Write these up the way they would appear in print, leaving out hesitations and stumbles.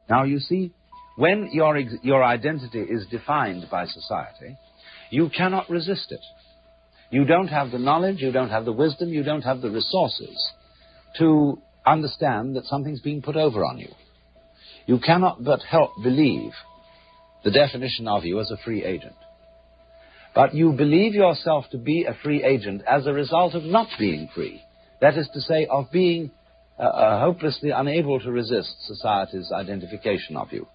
Now, you see, when your identity is defined by society, you cannot resist it. You don't have the knowledge, you don't have the wisdom, you don't have the resources to understand that something's being put over on you. You cannot but help believe the definition of you as a free agent. But you believe yourself to be a free agent as a result of not being free. That is to say, of being hopelessly unable to resist society's identification of you.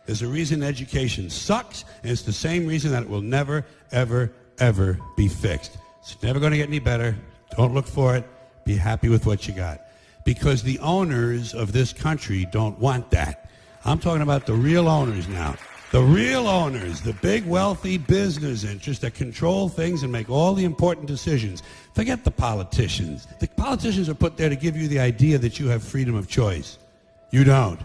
There's a reason education sucks, and it's the same reason that it will never, ever, ever be fixed. It's never going to get any better. Don't look for it. Be happy with what you got. Because the owners of this country don't want that. I'm talking about the real owners now. The real owners, the big wealthy business interests that control things and make all the important decisions. Forget the politicians. The politicians are put there to give you the idea that you have freedom of choice. You don't.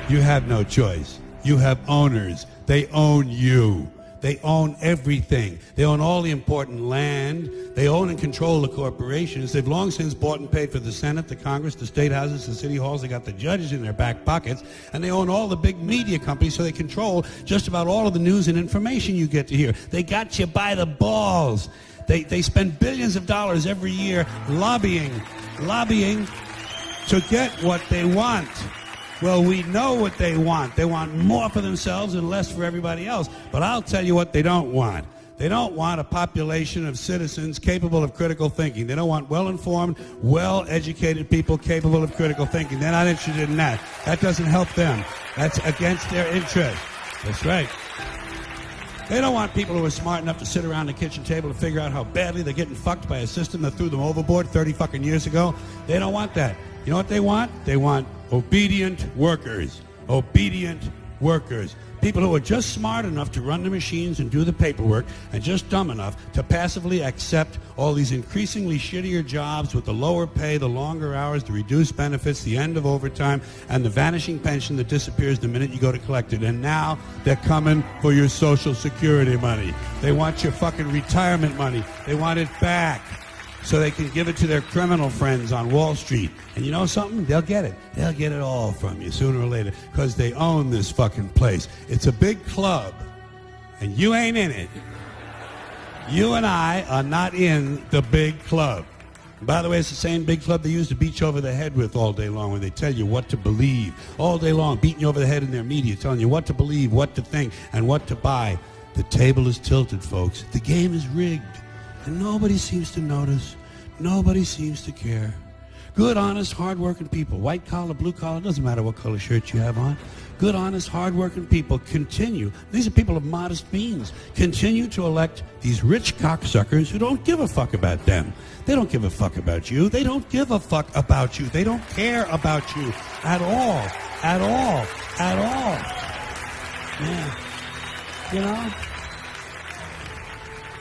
You have no choice. You have owners. They own you. They own everything. They own all the important land. They own and control the corporations. They've long since bought and paid for the Senate, the Congress, the state houses, the city halls. They got the judges in their back pockets. And they own all the big media companies, so they control just about all of the news and information you get to hear. They got you by the balls. They spend billions of dollars every year lobbying to get what they want. Well, we know what they want. They want more for themselves and less for everybody else. But I'll tell you what they don't want. They don't want a population of citizens capable of critical thinking. They don't want well-informed, well-educated people capable of critical thinking. They're not interested in that. That doesn't help them. That's against their interest. That's right. They don't want people who are smart enough to sit around the kitchen table to figure out how badly they're getting fucked by a system that threw them overboard 30 fucking years ago. They don't want that. You know what they want? They want obedient workers. Obedient workers. People who are just smart enough to run the machines and do the paperwork and just dumb enough to passively accept all these increasingly shittier jobs with the lower pay, the longer hours, the reduced benefits, the end of overtime, and the vanishing pension that disappears the minute you go to collect it. And now they're coming for your Social Security money. They want your fucking retirement money. They want it back, so they can give it to their criminal friends on Wall Street. And you know something? They'll get it. They'll get it all from you sooner or later, because they own this fucking place. It's a big club, and you ain't in it. You and I are not in the big club. And by the way, it's the same big club they used to beat you over the head with all day long when they tell you what to believe. All day long, beating you over the head in their media, telling you what to believe, what to think, and what to buy. The table is tilted, folks. The game is rigged. And nobody seems to notice. Nobody seems to care. Good, honest, hard-working people, white collar, blue collar, doesn't matter what color shirt you have on. Good, honest, hard-working people continue. These are people of modest means. Continue to elect these rich cocksuckers who don't give a fuck about them. They don't give a fuck about you. They don't give a fuck about you. They don't care about you at all. At all. At all. Yeah. You know?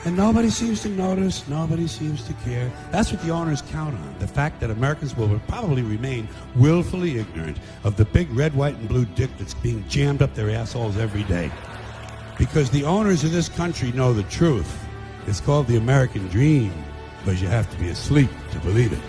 And nobody seems to notice, nobody seems to care. That's what the owners count on, the fact that Americans will probably remain willfully ignorant of the big red, white, and blue dick that's being jammed up their assholes every day. Because the owners of this country know the truth. It's called the American dream, because you have to be asleep to believe it.